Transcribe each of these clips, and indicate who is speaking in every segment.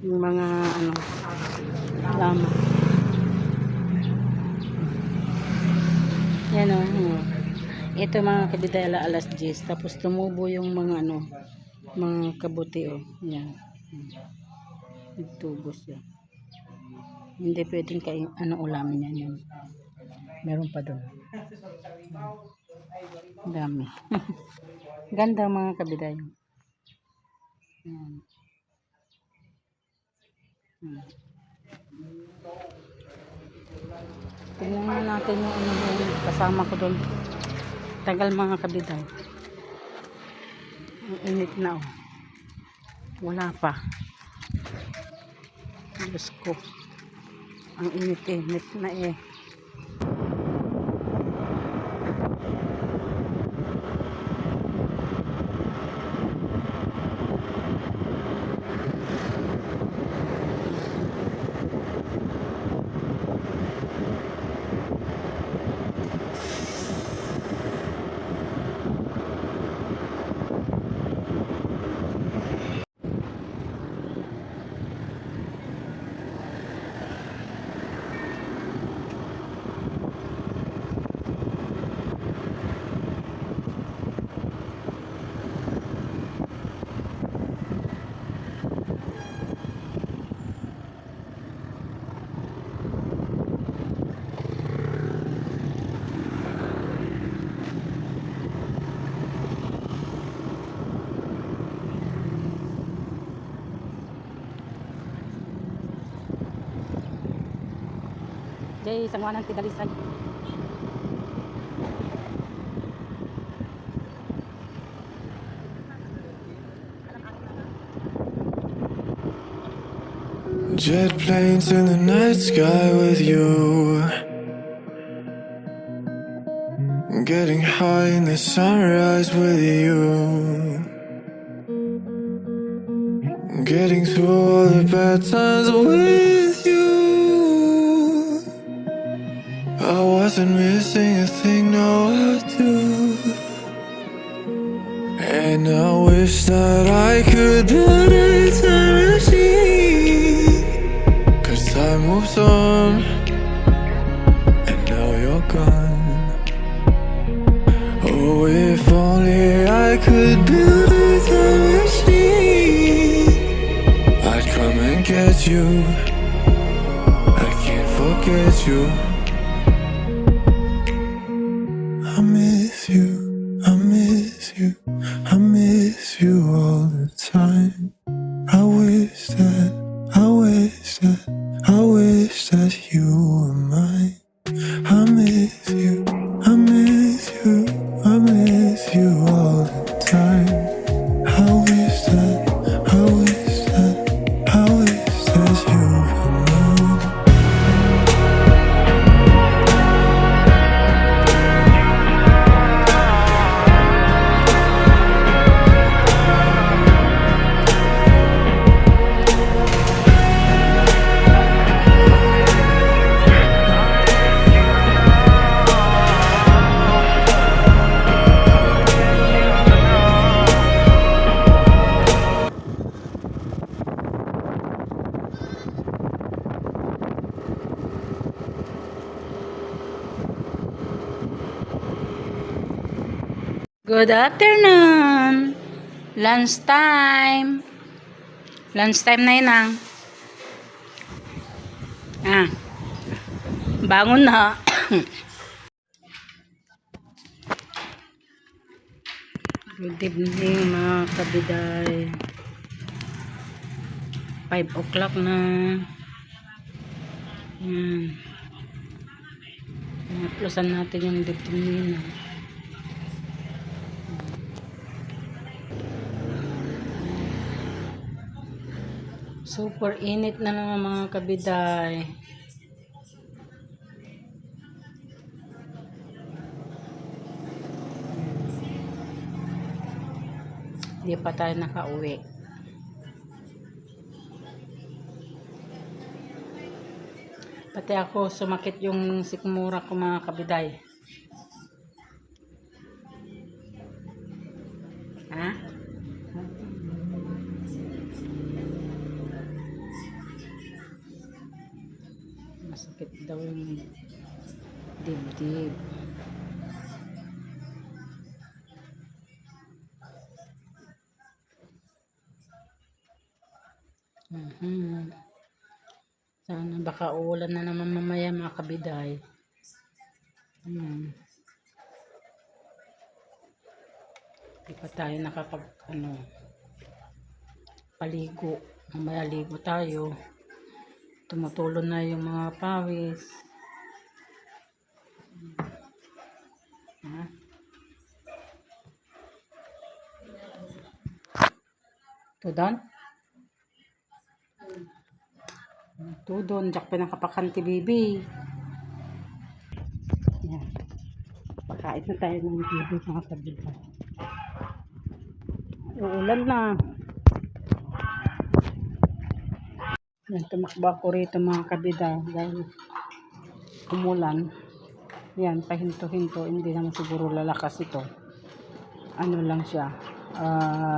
Speaker 1: Yung mga ano, lama. Yan o. Ito mga kabiday, alas 10. Tapos tumubo yung mga ano, mga kabuti o. Yan. Nagtubo siya. Hindi pwedeng ano ulamin yan. Yan. Meron pa doon. Dami. Ganda mga kabiday. Yan. Tingnan natin yung ano yung kasama ko doon. Tagal mga kabiday. Ang init na oh. Wala pa. Diyos ko. Ang init na eh. Jay, sangwa ng tidalisan.
Speaker 2: Jet planes in the night sky with you, getting high in the sunrise with you, getting through all the bad times with you. I wasn't missing a thing, now I do. And I wish that I could build a time machine, 'cause time moves on, and now you're gone. Oh, if only I could build a time machine, I'd come and get you. I can't forget you. I miss you, I miss you, I miss you all the time. I wish that you were mine. I miss you, I miss you, I miss you all the time. I wish that you were mine.
Speaker 1: Good afternoon. Lunch time. Lunch time na yun ah. Bangon na. Good evening mga kabiday. 5 o'clock na. Yan. Naplusan natin yung determina. Super init na naman mga kabiday. Hindi pa tayo nakauwi. Pati ako sumakit yung sikmura ko mga kabiday. Ha? Sakit daw yung dibdib. Sana baka uulan na naman mamaya mga kabiday. Di pa tayo nakapag paligo. Mamaya ligo tayo. Tumutulo na yung mga pawis. Tudon? Tudon, jak pa nakapakanti bibi. Yan. Pakain na tayo ng bibi mga kabiday. Uulan na. Yan, tumakbo ako rito mga kabiday dahil umulan. Yan, pahinto-hinto. Hindi naman siguro lalakas ito. Ano lang siya.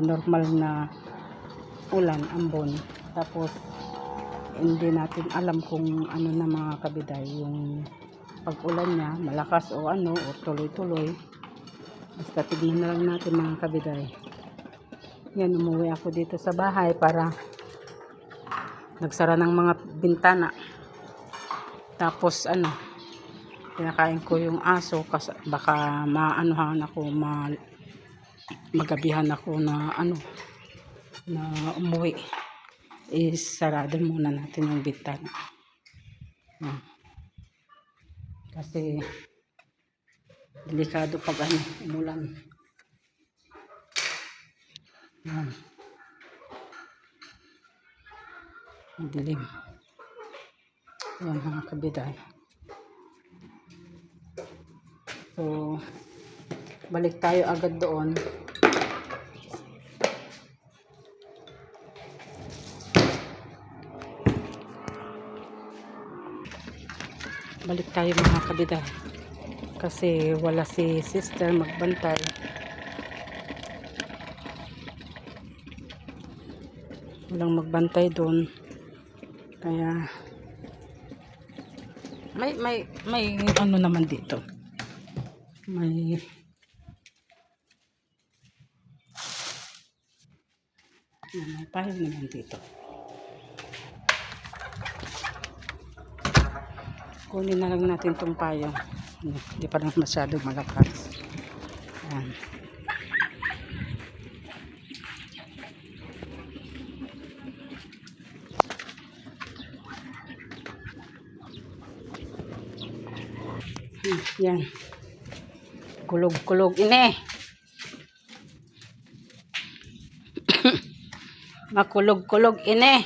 Speaker 1: Normal na ulan, ambon. Tapos, hindi natin alam kung ano na mga kabiday. Yung pag-ulan niya, malakas o ano, o tuloy-tuloy. Basta tignan na lang natin mga kabiday. Yan, umuwi ako dito sa bahay para nagsara ng mga bintana. Tapos pinakain ko yung aso kasi baka maanuhan ako, magabihan ako na na umuwi. Sarado muna natin yung bintana. Kasi delikado pag umulan. Yan. Madilim. Yan mga kabiday. So, balik tayo agad doon. Balik tayo mga kabiday. Kasi wala si sister magbantay. Walang magbantay doon. Kaya may ano naman dito. May pahig naman dito. Kunin na lang natin itong payong. Hindi pa naman masyado malakas. Ayan. Yan. Kulog-kulog ini. Makulog-kulog ini.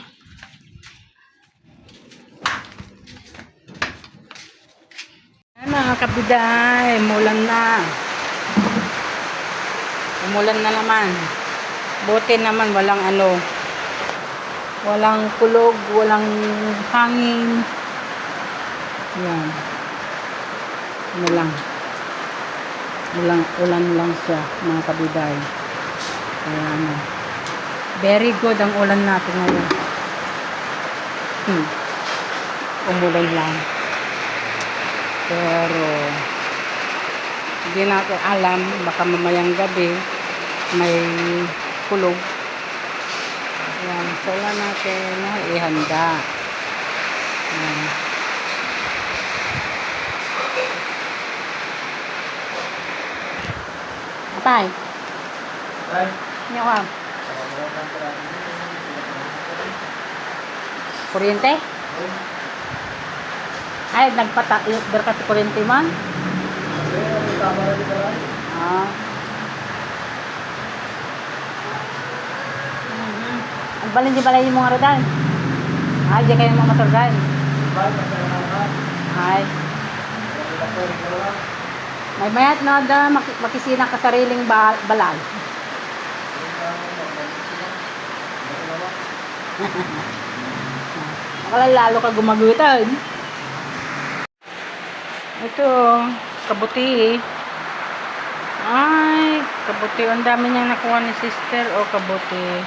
Speaker 1: Mga kabiday, umulan na. Umulan na naman. Buti naman walang walang kulog, walang hangin. Yan. Ulan lang siya mga kabiday. Kaya very good ang ulan natin ngayon. Umulan lang. Pero hindi natin alam, baka mamayang gabi may kulog. Yan, so wala natin ihanda. Yan. Atay. Atay. Ano ka? Kuryente? Ay, berkat kuryente man? Ang balin di balay yung mga rodan. Ay, di kayo mga motor dyan. Ay. May mayat na makisina ka sariling balay. Akala lalo ka gumagutan. Ito, kabuti. Ay, kabuti. Ang dami niyang nakuha ni sister. O, kabuti.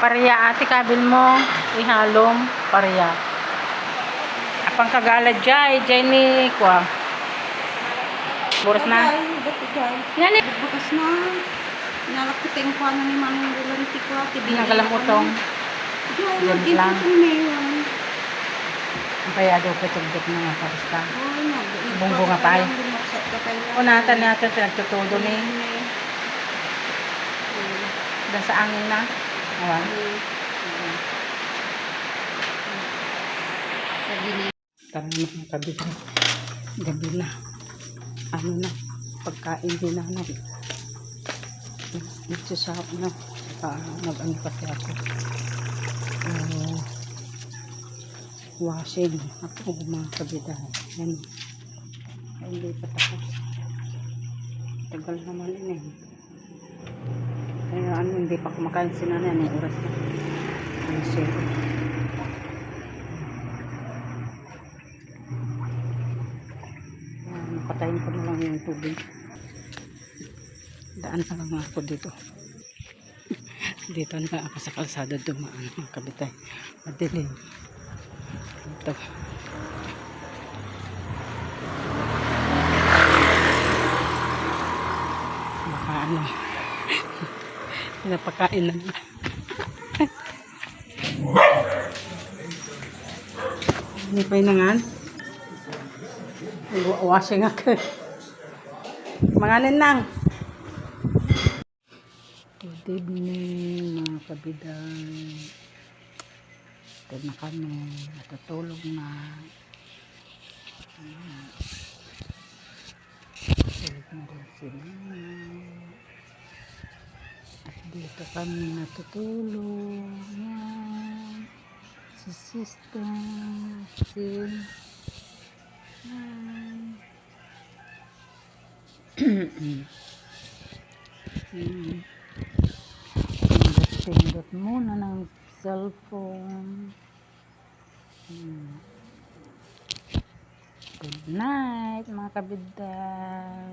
Speaker 1: Pareya ate kabil mo. Ihalom. Pareya. Apang kagalad jay. Jay ni kwa. Buras na. Yan eh.
Speaker 3: Bukas na. Nalakiting ko ano ni Manong Bulanti ko.
Speaker 1: Nagalamutong. Yan lang. Ang kaya daw patugdok na nga karista. Bunggo nga pa ay. Unatan natin pinagtutudo ni. Dan sa angin na. Awan. Tara na mga kabila. Gabi na. Ano na. Pagkain din na na. Nagsusap na. Nag-ano kasi ako. Washing. Ako mga kabila. Yan. Ay, hindi pa tapos. Tagal naman yun eh. Kaya ano, hindi pa kumakain si nanay. Anong oras na? Ano siya? Patayin ko na lang yung tubig. Daan na lang ako dito. Dito na ako sa kalsada dumaan. Ang kabitay. Madilim. Ito. Baka ano. Pinapakain na nila. Hindi pa inangan. Washing ako. Manganin lang. Good evening mga kabiday. Ito na kami. Natutulog na. Tulog na rin sila. At dito kami natutulog. Yan. Si sister. Pindot muna ng cellphone. Good night mga kabiday.